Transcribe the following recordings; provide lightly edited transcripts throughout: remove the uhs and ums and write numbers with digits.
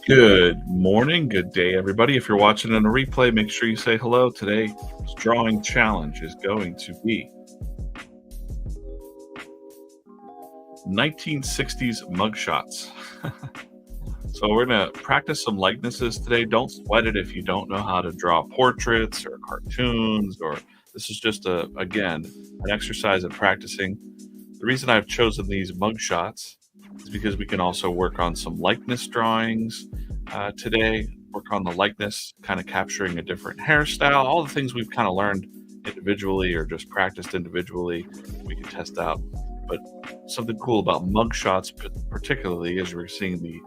Good morning, good day, everybody. If you're watching on a replay, make sure you say hello. Today's drawing challenge is going to be 1960s mugshots. So we're going to practice some likenesses today. Don't sweat it if you don't know how to draw portraits or cartoons, or this is just again, an exercise in practicing. The reason I've chosen these mugshots is because we can also work on some likeness drawings today, work on the likeness, kind of capturing a different hairstyle, all the things we've kind of learned individually or just practiced individually, we can test out. But something cool about mugshots particularly is we're seeing the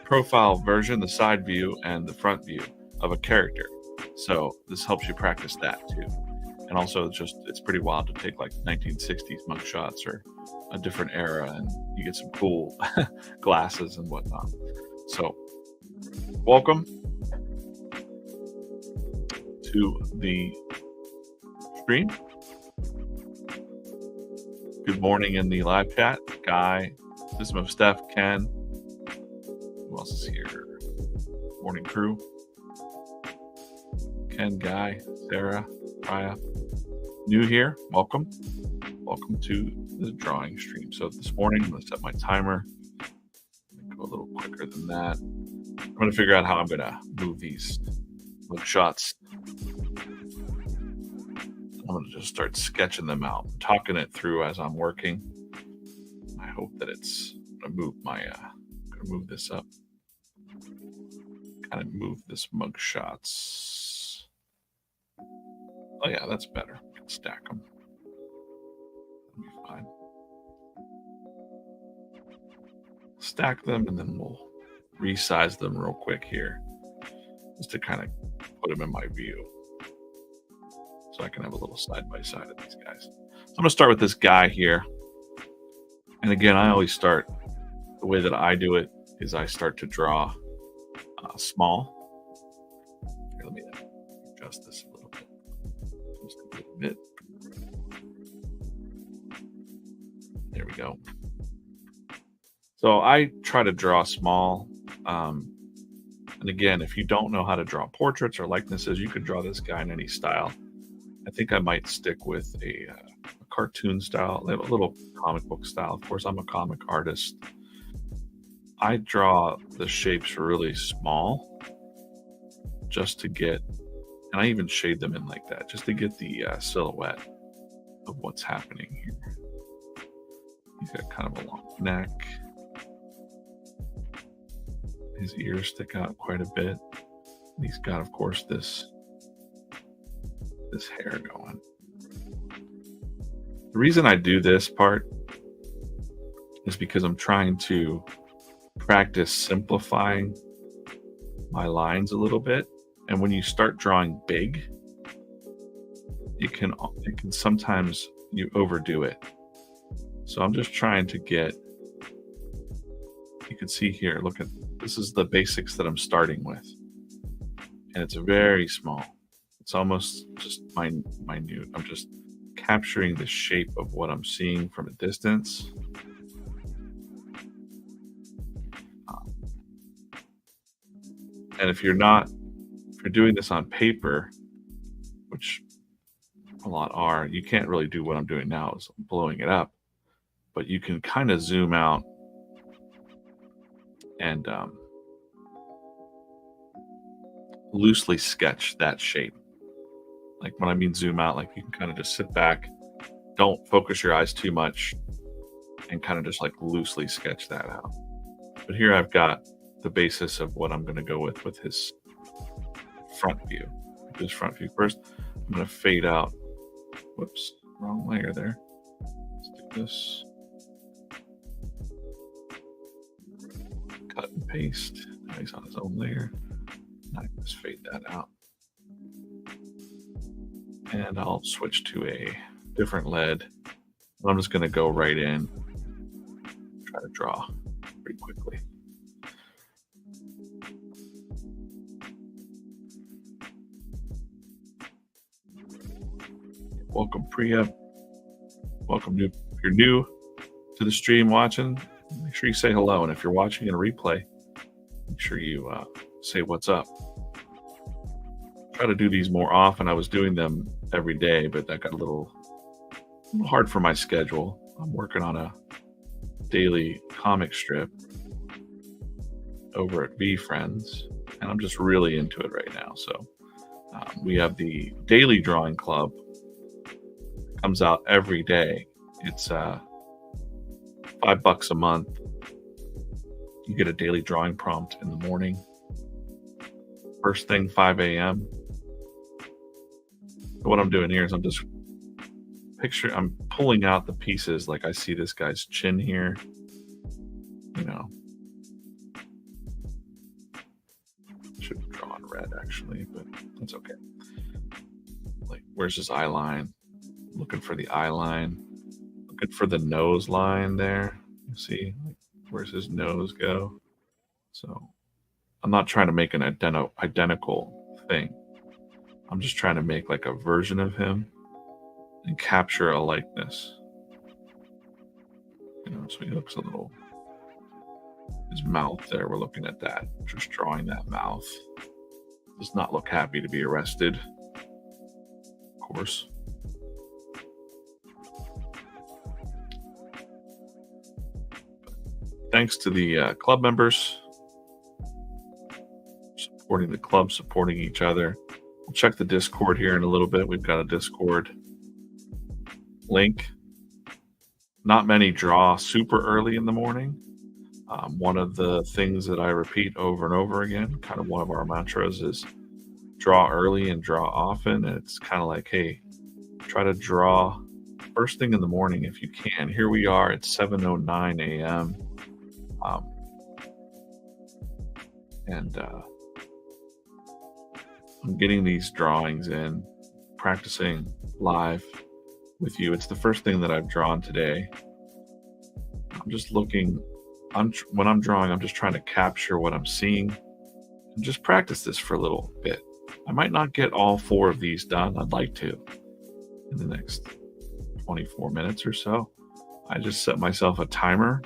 profile version, the side view, and the front view of a character. So this helps you practice that too. And also it's pretty wild to take like 1960s mugshots or a different era and you get some cool glasses and whatnot. So welcome to the stream. Good morning in the live chat. Guy, Sismo, Steph, Ken. Who else is here? Morning crew. Ken, Guy, Sarah, Raya. New here, welcome. Welcome to the drawing stream. So this morning, I'm going to set my timer. Go a little quicker than that. I'm going to figure out how I'm going to move these shots. I'm going to just start sketching them out, talking it through as I'm working. I hope that it's going to move my, going to move this up. Kind of move this mugshots. Oh yeah, that's better. Stack them. That'll be fine. Stack them and then we'll resize them real quick here just to kind of put them in my view so I can have a little side by side of these guys. So I'm going to start with this guy here. And again, I always start the way that I do it is I start to draw small. Here, let me adjust this a little bit. Just a little bit. There we go. So I try to draw small. And again, if you don't know how to draw portraits or likenesses, you can draw this guy in any style. I think I might stick with a cartoon style, a little comic book style. Of course, I'm a comic artist. I draw the shapes really small just to get, and I even shade them in like that, just to get the silhouette of what's happening here. He's got kind of a long neck. His ears stick out quite a bit. And he's got, of course, this hair going. The reason I do this part is because I'm trying to practice simplifying my lines a little bit. And when you start drawing big, it can sometimes you overdo it. So I'm just trying to get, you can see here, look at, this is the basics that I'm starting with. And it's very small. It's almost just minute. I'm just capturing the shape of what I'm seeing from a distance. And if you're doing this on paper, which a lot are, you can't really do what I'm doing now is blowing it up, but you can kind of zoom out and loosely sketch that shape. Like when I mean zoom out, like you can kind of just sit back, don't focus your eyes too much, and kind of just like loosely sketch that out. But here I've got the basis of what I'm going to go with his front view. This front view first. I'm going to fade out. Whoops, wrong layer there. Let's do this. Cut and paste. Now he's on his own layer. I can just fade that out. And I'll switch to a different lead. I'm just going to go right in, try to draw pretty quickly. Welcome, Priya. Welcome. If you're new to the stream watching, make sure you say hello. And if you're watching in a replay, make sure you say what's up. Try to do these more often. I was doing them every day, but that got a little hard for my schedule. I'm working on a daily comic strip over at V Friends, and I'm just really into it right now. So we have the daily drawing club. It comes out every day. It's $5 a month. You get a daily drawing prompt in the morning. First thing, 5 a.m. What I'm doing here is I'm just I'm pulling out the pieces. Like I see this guy's chin here, you know. Should have drawn red actually, but that's okay. Like, where's his eye line? Looking for the eye line. Looking for the nose line there. You see, like, where's his nose go? So I'm not trying to make an identical thing. I'm just trying to make like a version of him and capture a likeness. You know, so he looks a little, his mouth there, we're looking at that. Just drawing that mouth. Does not look happy to be arrested, of course. Thanks to the club members supporting the club, supporting each other. We'll check the Discord here in a little bit. We've got a Discord link. Not many draw super early in the morning. One of the things that I repeat over and over again, kind of one of our mantras, is draw early and draw often. And it's kind of like, hey, try to draw first thing in the morning if you can. Here we are at 7:09 a.m. I'm getting these drawings in, practicing live with you. It's the first thing that I've drawn today. I'm just looking, when I'm drawing, I'm just trying to capture what I'm seeing and just practice this for a little bit. I might not get all 4 of these done. I'd like to in the next 24 minutes or so. I just set myself a timer,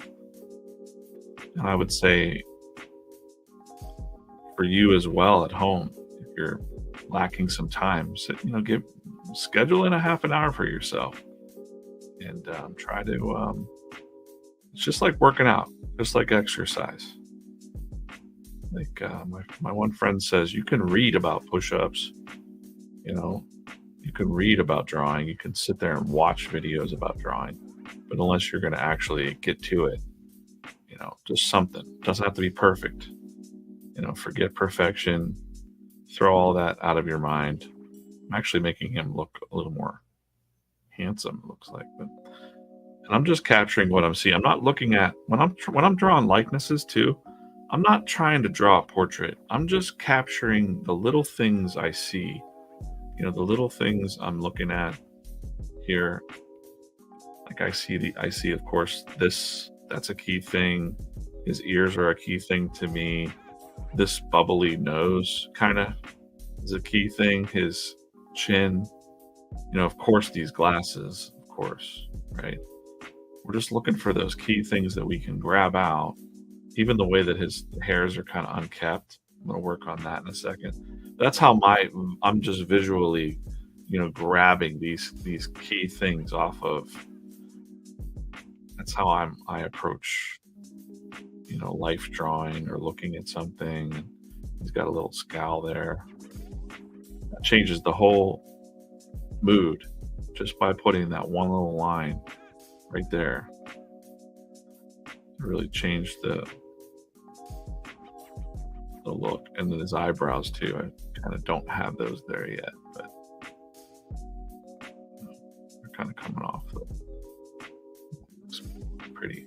and I would say for you as well at home, if you're lacking some time, schedule in a half an hour for yourself, and try to. It's just like working out, just like exercise. Like my one friend says, you can read about push-ups, you can read about drawing, you can sit there and watch videos about drawing, but unless you're going to actually get to it, just something. It doesn't have to be perfect. Forget perfection, throw all that out of your mind. I'm actually making him look a little more handsome, it looks like, and I'm just capturing what I'm seeing. I'm not looking at, when I'm drawing likenesses too, I'm not trying to draw a portrait. I'm just capturing the little things I see, the little things I'm looking at here. Like I see, of course, that's a key thing. His ears are a key thing to me. This bubbly nose kind of is a key thing. His chin, of course, these glasses, of course, right? We're just looking for those key things that we can grab out. Even the way that his hairs are kind of unkept. I'm going to work on that in a second. That's how I'm just visually, grabbing these key things off of. That's how I approach, life drawing or looking at something. He's got a little scowl there. That changes the whole mood just by putting that one little line right there. It really changed the look. And then his eyebrows too. I kind of don't have those there yet, but they're kind of coming off. It's pretty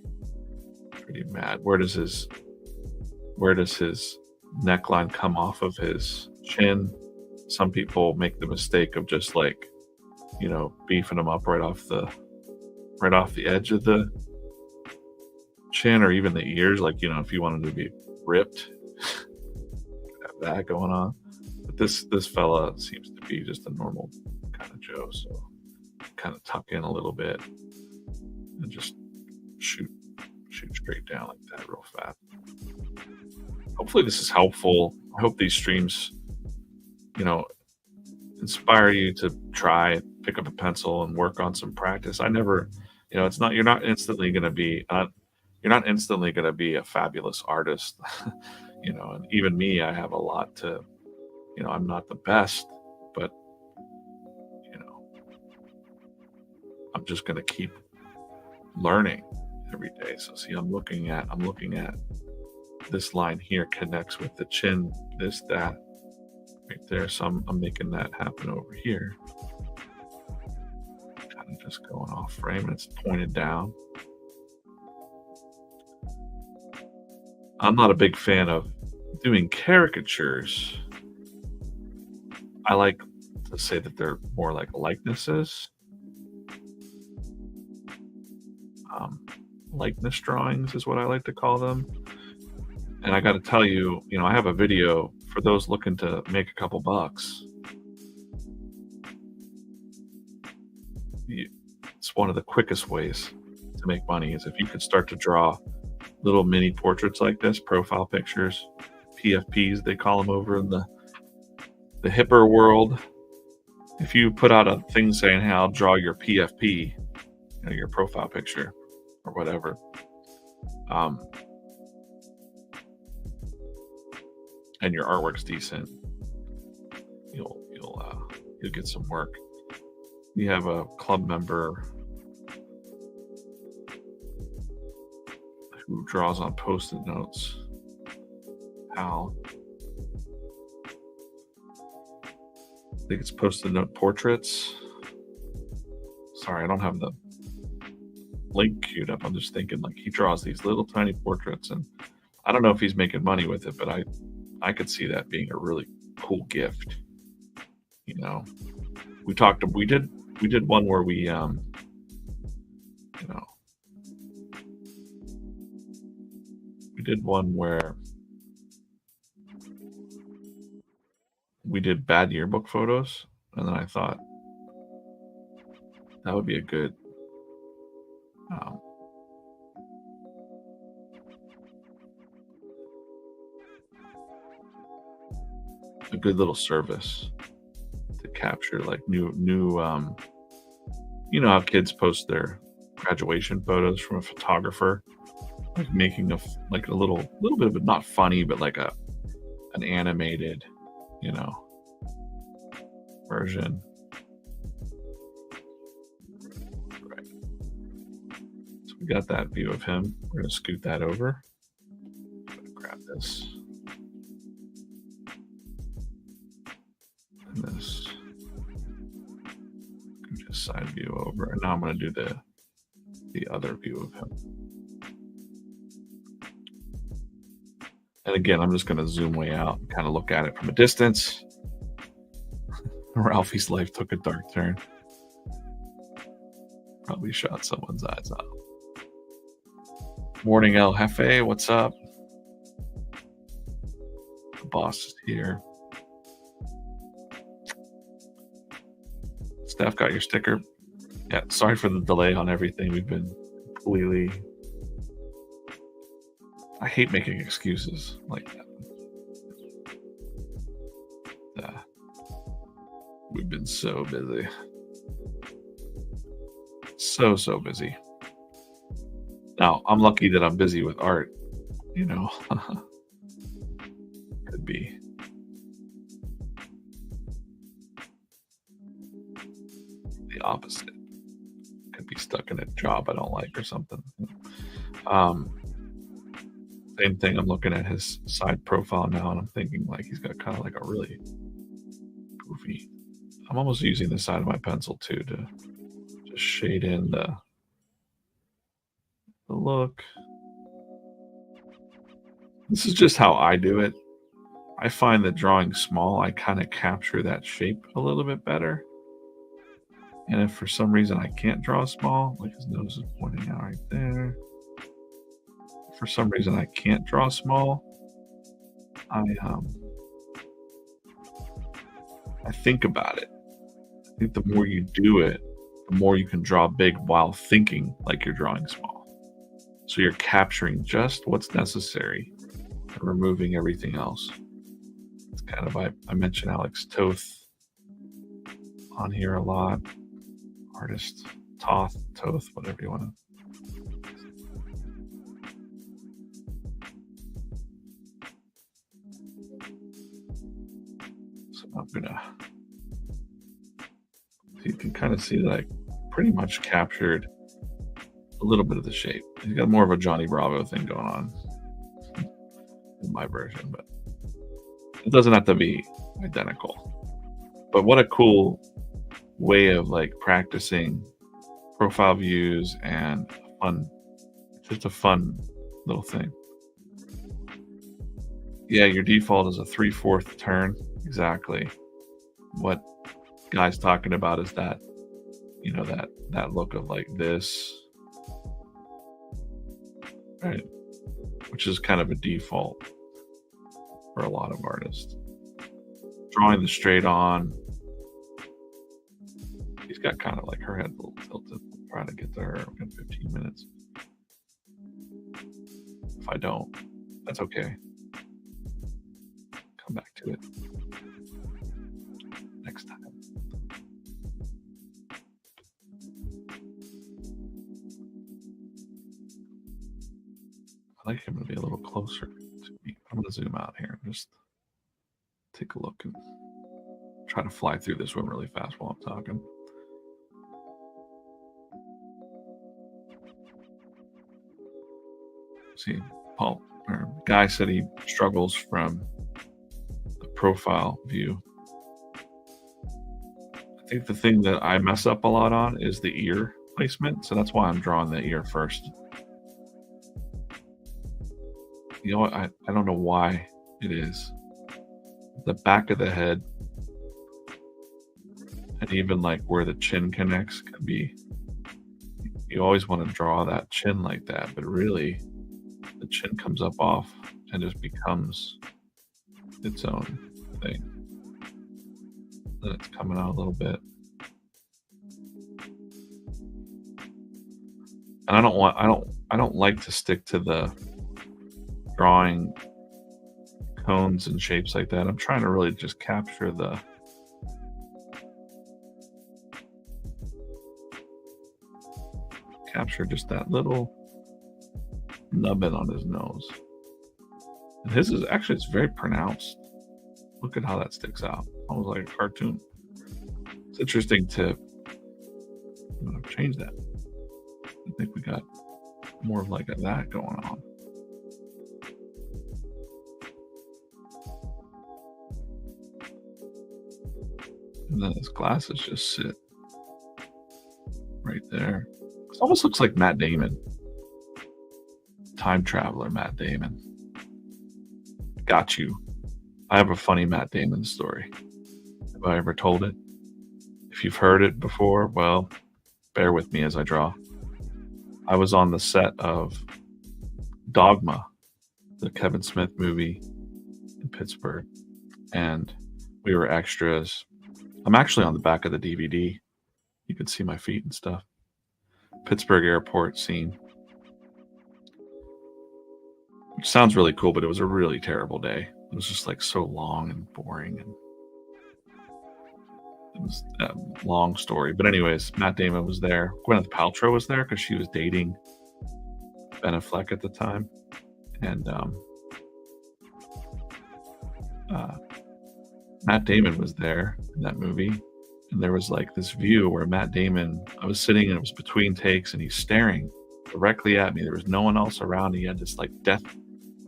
mad. Where does his neckline come off of his chin? Some people make the mistake of just like, beefing them up right off the edge of the chin, or even the ears. Like, if you wanted to be ripped, have that going on. But this fella seems to be just a normal kind of Joe, so kind of tuck in a little bit and just shoot straight down like that real fast. Hopefully this is helpful. I hope these streams, you know, inspire you to try, pick up a pencil and work on some practice. I never, it's not, you're not instantly going to be a fabulous artist. And even me, I have a lot to, I'm not the best, but, you know, I'm just going to keep learning every day. So see, I'm looking at this line here connects with the chin, that right there. So I'm making that happen over here. Kind of just going off frame and it's pointed down. I'm not a big fan of doing caricatures. I like to say that they're more like likenesses. Likeness drawings is what I like to call them. And I got to tell you, I have a video for those looking to make a couple bucks. It's one of the quickest ways to make money is if you could start to draw little mini portraits like this, profile pictures, PFPs, they call them over in the hipper world. If you put out a thing saying, hey, I'll draw your PFP, your profile picture or whatever, and your artwork's decent, you'll get some work. You have a club member who draws on post-it notes. Hal. I think it's post-it note portraits. Sorry, I don't have the link queued up. I'm just thinking like he draws these little tiny portraits, and I don't know if he's making money with it, but I could see that being a really cool gift. We did one where we we did one where we did bad yearbook photos, and then I thought that would be a good little service to capture like new how kids post their graduation photos from a photographer, like making a little bit of it, not funny, but like an animated version. Right. So we got that view of him. We're gonna scoot that over. I'm gonna grab this and this. Just side view over, and now I'm gonna do the other view of him. And again, I'm just gonna zoom way out and kind of look at it from a distance. Ralphie's life took a dark turn. Probably shot someone's eyes out. Morning, El Jefe. What's up? The boss is here. Steph, got your sticker? Yeah, sorry for the delay on everything. We've been completely... I hate making excuses like that. We've been so busy. So busy. Now, I'm lucky that I'm busy with art, Could be. The opposite. Could be stuck in a job I don't like or something. Same thing. I'm looking at his side profile now, and I'm thinking like he's got kind of like a really goofy. I'm almost using the side of my pencil too to just shade in the look. This is just how I do it. I find that drawing small, I kind of capture that shape a little bit better. And if for some reason I can't draw small, like his nose is pointing out right there. For some reason I can't draw small, I think about it. I think the more you do it, the more you can draw big while thinking like you're drawing small. So you're capturing just what's necessary and removing everything else. It's kind of, I mentioned Alex Toth on here a lot. Artist, Toth, whatever you want to. So I'm gonna, you can kind of see that I pretty much captured a little bit of the shape. He's got more of a Johnny Bravo thing going on in my version, but it doesn't have to be identical. But what a cool way of like practicing profile views and fun, just a fun little thing. Yeah, your default is a 3/4 turn. Exactly. What Guy's talking about is that, you know, that look of like this, right? Which is kind of a default for a lot of artists. Drawing the straight on. He's got kind of like her head a little tilted. Trying to get to her in 15 minutes. If I don't, that's okay. Come back to it next time. I like him to be a little closer to me. I'm going to zoom out here and just take a look and try to fly through this one really fast while I'm talking. See, Guy said he struggles from the profile view. I think the thing that I mess up a lot on is the ear placement, so that's why I'm drawing the ear first. You know what? I don't know why it is. The back of the head and even like where the chin connects can be, you always want to draw that chin like that, but really the chin comes up off and just becomes its own thing. Then it's coming out a little bit. And I don't like to stick to the drawing cones and shapes like that. I'm trying to really just capture just that little nubbin on his nose. And his is actually, it's very pronounced. Look at how that sticks out, almost like a cartoon. It's interesting to change that. I think we got more of like that going on. And then his glasses just sit right there. It almost looks like Matt Damon. Time traveler Matt Damon. Got you. I have a funny Matt Damon story. Have I ever told it? If you've heard it before, well, bear with me as I draw. I was on the set of Dogma, the Kevin Smith movie in Pittsburgh, and we were extras. I'm actually on the back of the DVD. You can see my feet and stuff. Pittsburgh airport scene. Which sounds really cool, but it was a really terrible day. It was just like so long and boring, and it was a long story. But anyways, Matt Damon was there. Gwyneth Paltrow was there because she was dating Ben Affleck at the time. And Matt Damon was there in that movie. And there was like this view where Matt Damon, I was sitting and it was between takes and he's staring directly at me. There was no one else around. He had this like death.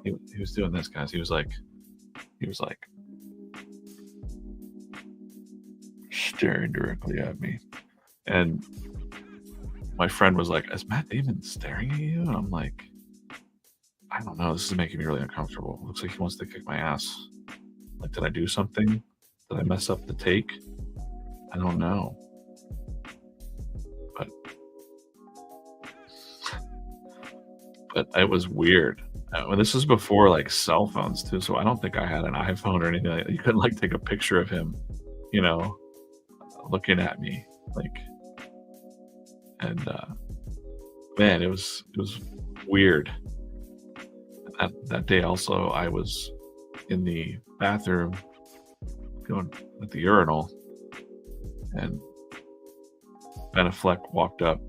He was doing this, guys. He was like staring directly at me. And my friend was like, is Matt Damon staring at you? And I'm like, I don't know. This is making me really uncomfortable. Looks like he wants to kick my ass. Like, did I do something? Did I mess up the take? I don't know. But it was weird. This was before like cell phones too, so I don't think I had an iPhone or anything like that. You couldn't like take a picture of him, looking at me like. And Man, it was weird. That day also, I was in the bathroom going at the urinal, and Ben Affleck walked up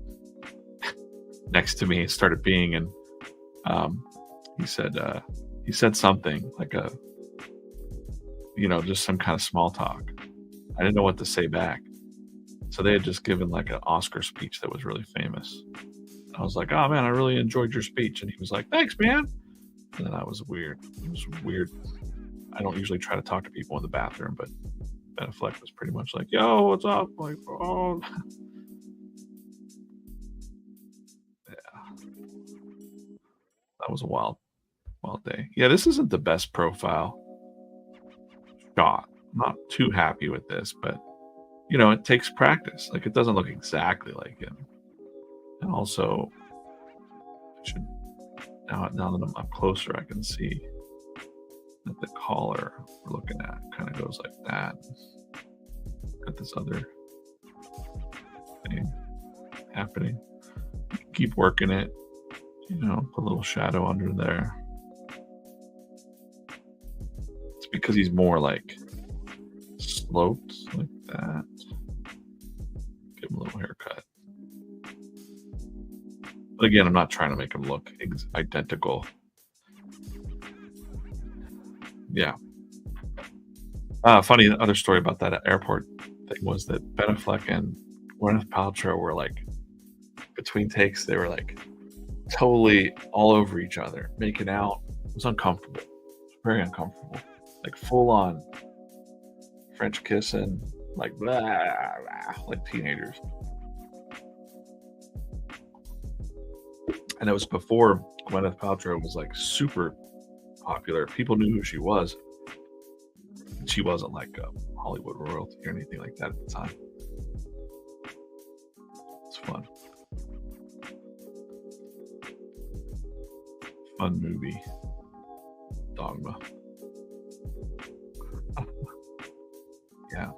next to me and started peeing, and um, he said he said something like just some kind of small talk. I didn't know what to say back. So they had just given like an Oscar speech that was really famous. I was like, "Oh man, I really enjoyed your speech," and he was like, "Thanks, man." And then I was weird. It was weird. I don't usually try to talk to people in the bathroom, but Ben Affleck was pretty much like, "Yo, what's up?" Like, oh, yeah, that was a wild day. Yeah, this isn't the best profile shot. I'm not too happy with this, but it takes practice. Like, it doesn't look exactly like him. And also, I should now that I'm up closer, I can see that the collar we're looking at kind of goes like that. Got this other thing happening. Keep working it. Put a little shadow under there. It's because he's more like sloped like that. Give him a little haircut. But again, I'm not trying to make him look identical. Yeah. Funny other story about that airport thing was that Ben Affleck and Gwyneth Paltrow were like, between takes, they were like totally all over each other, making out. It was uncomfortable. It was very uncomfortable. Like full on French kissing, like blah, blah, like teenagers. And it was before Gwyneth Paltrow was like super popular. People knew who she was. She wasn't like a Hollywood royalty or anything like that at the time. It's fun. Fun movie. Dogma. Yeah.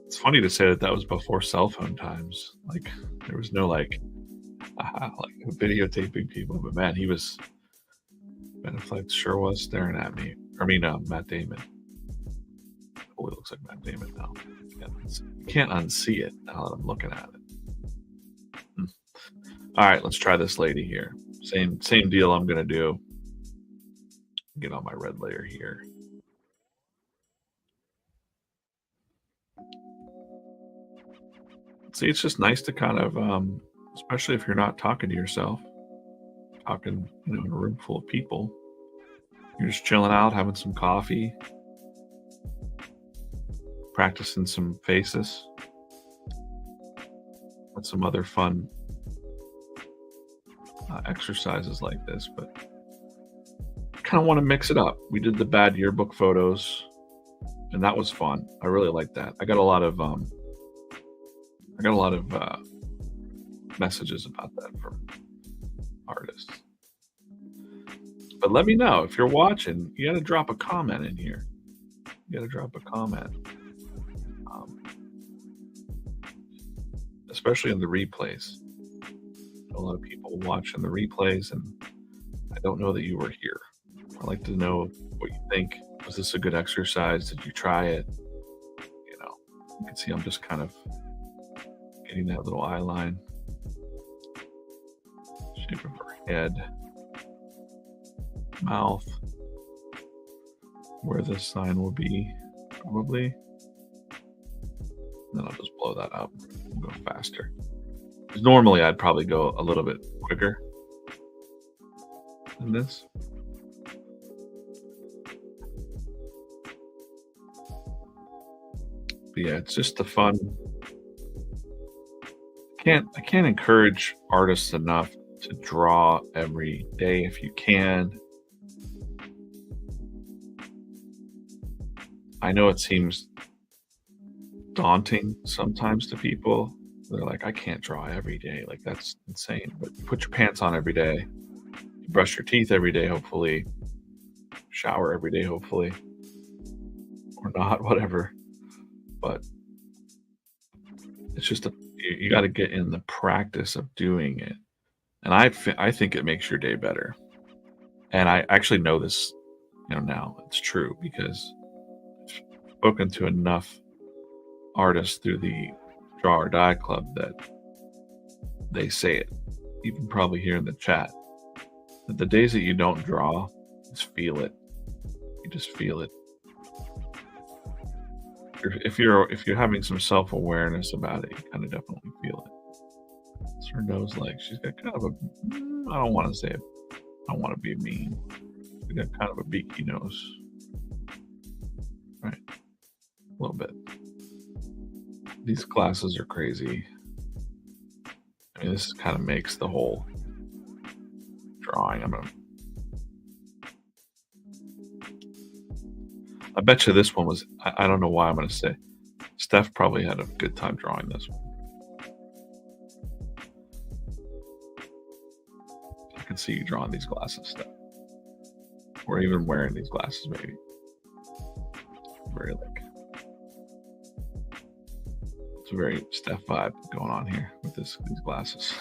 It's funny to say that was before cell phone times. Like, there was no like videotaping people, but man, Ben Affleck sure was staring at me. I mean, Matt Damon. Oh, it looks like Matt Damon now. You can't unsee it now that I'm looking at it. All right, let's try this lady here. Same deal I'm gonna do. Get on my red layer here. See, it's just nice to kind of, especially if you're not talking to yourself, talking, in a room full of people. You're just chilling out, having some coffee, practicing some faces, and some other fun exercises like this, but kind of want to mix it up. We did the bad yearbook photos, and that was fun. I really liked that. I got a lot of messages about that from artists. But let me know if you're watching. You got to drop a comment in here. You got to drop a comment, especially in the replays. A lot of people watching the replays, and I don't know that you were here. I'd like to know what you think. Was this a good exercise? Did you try it? You can see I'm just kind of getting that little eye line, shape of her head, mouth, where this sign will be, probably. And then I'll just blow that up and go faster. Because normally I'd probably go a little bit quicker than this. But yeah, it's just the fun. I can't encourage artists enough to draw every day if you can. I know it seems daunting sometimes to people. They're like, I can't draw every day. Like, that's insane. But you put your pants on every day. You brush your teeth every day, hopefully. Shower every day, hopefully. Or not, whatever. But it's just You got to get in the practice of doing it, and I think it makes your day better. And I actually know this, now it's true because I've spoken to enough artists through the Draw or Die Club that they say it, even probably here in the chat, that the days that you don't draw, just feel it. You just feel it. If you're having some self-awareness about it, you kind of definitely feel it. What's her nose like? She's got kind of a, I don't want to say it, I don't want to be mean. She's got kind of a beaky nose. Right. A little bit. These glasses are crazy. I mean, this kind of makes the whole drawing. I bet you this one was, I don't know why I'm going to say, Steph probably had a good time drawing this one. I can see you drawing these glasses, Steph. Or even wearing these glasses, maybe. It's a very Steph vibe going on here with these glasses.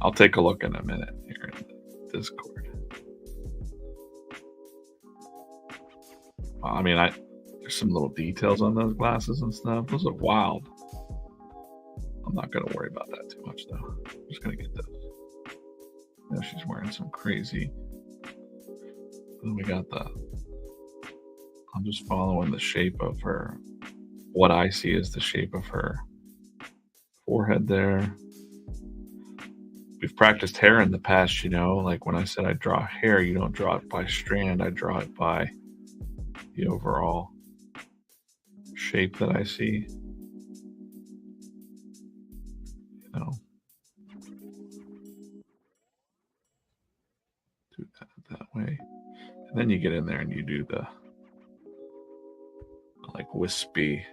I'll take a look in a minute here in the Discord. I mean, there's some little details on those glasses and stuff. Those are wild. I'm not going to worry about that too much, though. I'm just going to get those. She's wearing some crazy. Then we got I'm just following the shape of her. What I see is the shape of her forehead there. We've practiced hair in the past, like when I said I draw hair, you don't draw it by strand, I draw it by the overall shape that I see. Do that way. And then you get in there and you do the like wispy.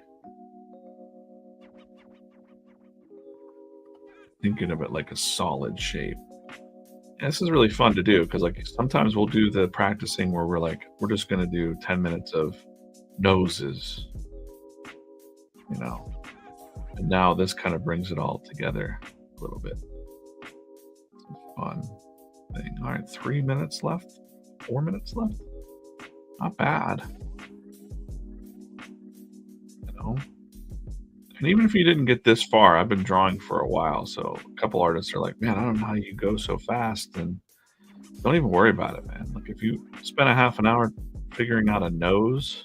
Thinking of it like a solid shape. And this is really fun to do because like sometimes we'll do the practicing where we're just going to do 10 minutes of noses, and now this kind of brings it all together a little bit. It's a fun thing. All right, 3 minutes left, 4 minutes left. Not bad. And even if you didn't get this far, I've been drawing for a while, so a couple artists are like, man, I don't know how you go so fast, and don't even worry about it, man. Like if you spend a half an hour figuring out a nose,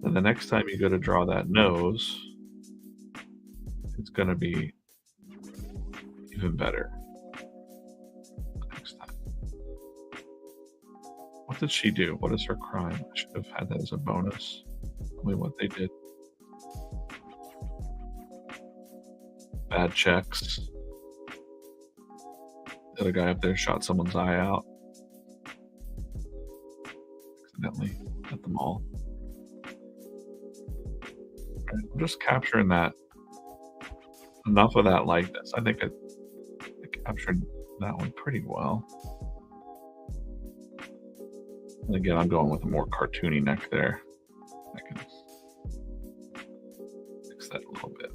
then the next time you go to draw that nose, it's going to be even better next time. What did she do? What is her crime? I should have had that as a bonus. Tell me what they did. Bad checks. The other guy up there shot someone's eye out. Accidentally at the mall. Right, I'm just capturing that. Enough of that likeness. I think I captured that one pretty well. And again, I'm going with a more cartoony neck there. I can fix that a little bit.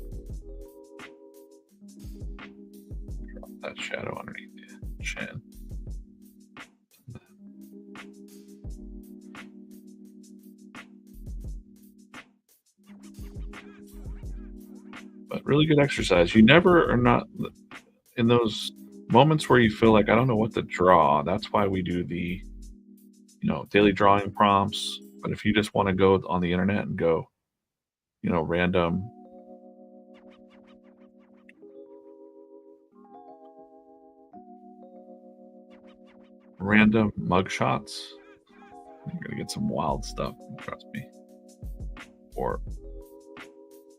Drop that shadow underneath the chin. But really good exercise. You never are not in those moments where you feel like I don't know what to draw. That's why we do the daily drawing prompts. But if you just want to go on the internet and go random mugshots, you're gonna get some wild stuff, trust me. Or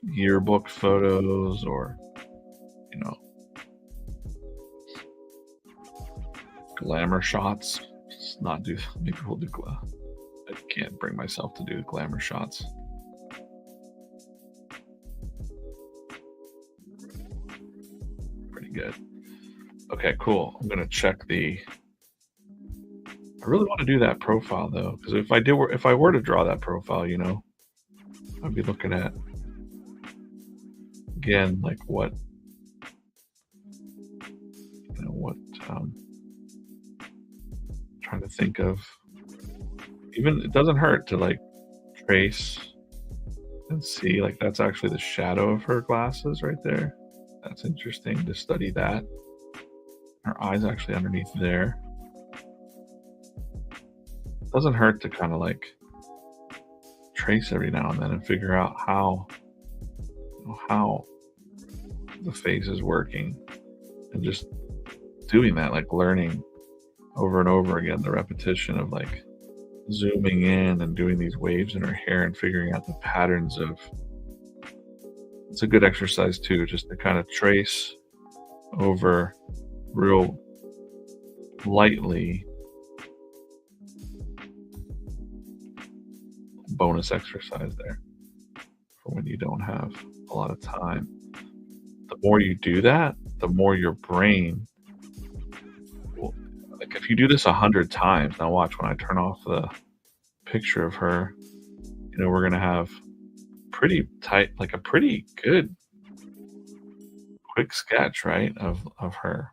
yearbook photos, or glamour shots. Let's not do. Maybe we'll do. I can't bring myself to do glamour shots. Pretty good. Okay, cool. I'm gonna check the. I really want to do that profile though, because if I were to draw that profile, I I'll be looking at, again, like what, trying to think of, even it doesn't hurt to like trace and see, like that's actually the shadow of her glasses right there. That's interesting to study that. Her eye's actually underneath there. Doesn't hurt to kind of like trace every now and then and figure out how the face is working, and just doing that, like learning over and over again, the repetition of like zooming in and doing these waves in her hair and figuring out the patterns of. It's a good exercise too, just to kind of trace over real lightly. Bonus exercise there for when you don't have a lot of time. The more you do that, the more your brain will, like if you do this 100 times, now watch when I turn off the picture of her, we're gonna have pretty tight, like a pretty good quick sketch, right, of her,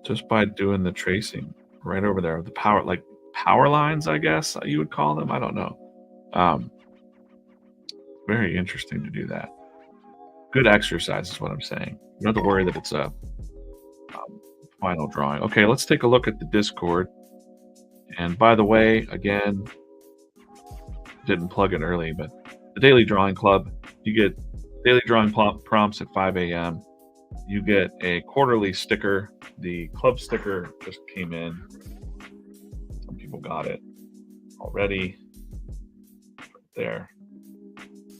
just by doing the tracing right over there, the power lines, I guess you would call them. I don't know. Very interesting to do that. Good exercise is what I'm saying. You don't have to worry that it's a final drawing. Okay, let's take a look at the Discord. And by the way, again, didn't plug it early, but the Daily Drawing Club, you get daily drawing prompts at 5 a.m. You get a quarterly sticker. The club sticker just came in. Some people got it already. Right there.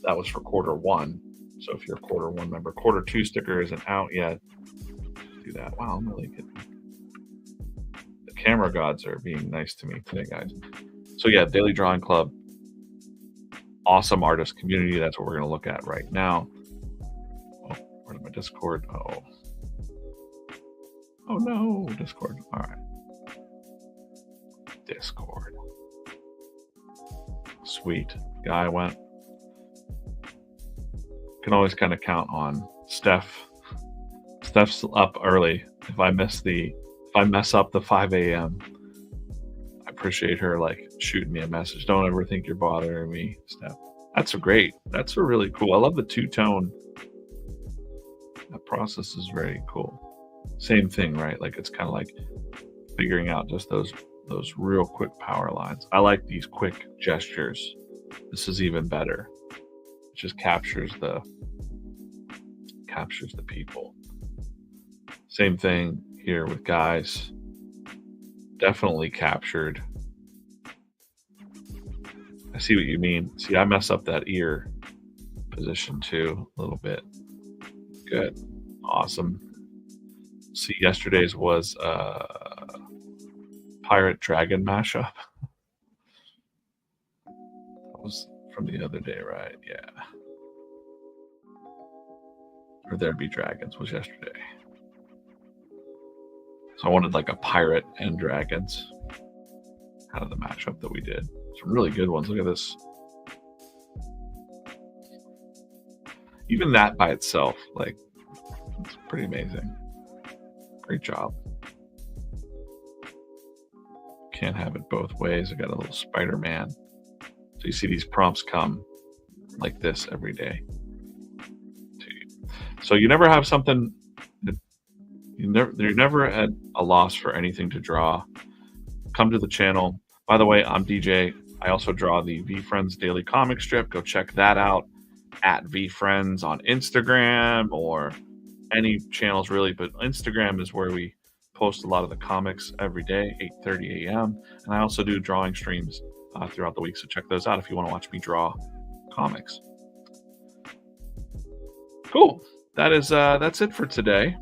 That was for quarter one. So if you're a quarter one member, quarter two sticker isn't out yet. Just do that. Wow, I'm really getting. The camera gods are being nice to me today, guys. So yeah, Daily Drawing Club. Awesome artist community. That's what we're going to look at right now. Oh, where's my Discord? Oh no, Discord. All right. Discord. Sweet. Guy went. Can always kind of count on Steph. Steph's up early. If I mess up the 5 a.m., I appreciate her like shooting me a message. Don't ever think you're bothering me, Steph. That's great. That's a really cool. I love the two-tone. That process is very cool. Same thing, right? Like it's kind of like figuring out just those real quick power lines. I like these quick gestures. This is even better. It just captures the people. Same thing here with guys. Definitely captured. I see what you mean. See, I mess up that ear position too a little bit. Good. Awesome. See, yesterday's was Pirate Dragon mashup. That was from the other day, right? Yeah. Or There Be Dragons was yesterday. So I wanted like a pirate and dragons out of the mashup that we did. Some really good ones. Look at this. Even that by itself, like, it's pretty amazing. Great job. Can't have it both ways. I got a little Spider-Man. So you see these prompts come like this every day. So you never have something that you're never at a loss for anything to draw. Come to the channel. By the way, I'm DJ. I also draw the VFriends Daily Comic Strip. Go check that out at VFriends on Instagram or any channels really, but Instagram is where we post a lot of the comics every day, 8:30 a.m. And I also do drawing streams throughout the week, so check those out if you want to watch me draw comics. Cool. That's it for today.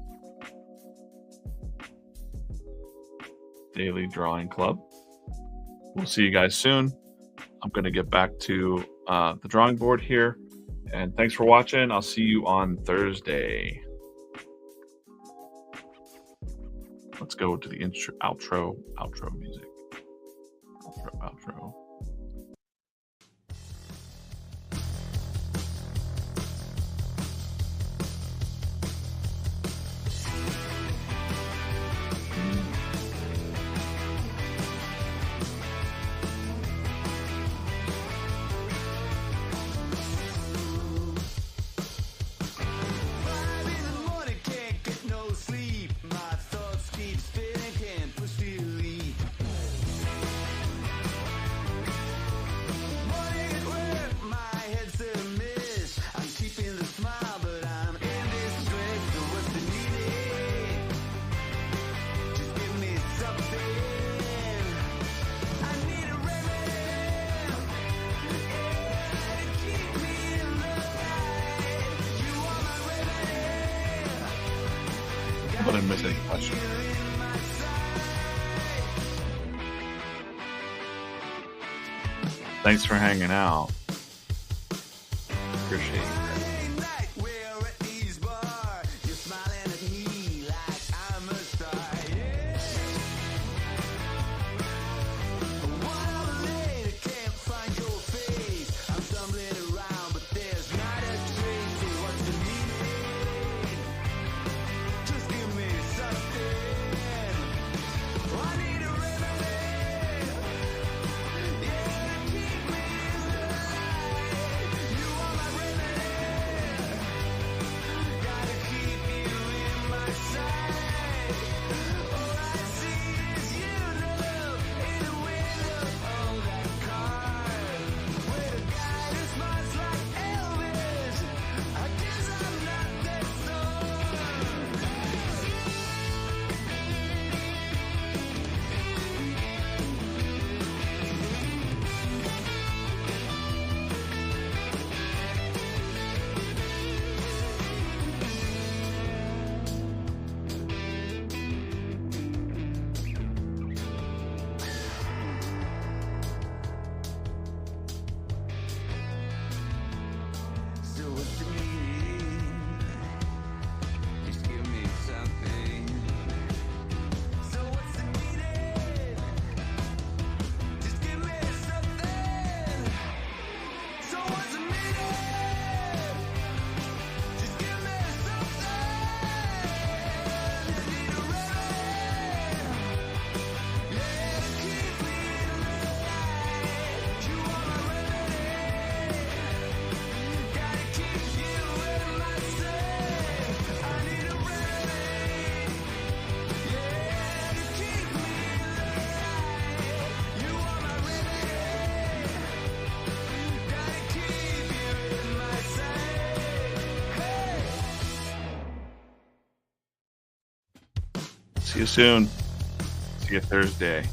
Daily Drawing Club. We'll see you guys soon. I'm going to get back to the drawing board here. And thanks for watching. I'll see you on Thursday. Let's go to the outro music. Outro. Hope I didn't miss any questions. Thanks for hanging out. Appreciate you. See you soon. See you Thursday.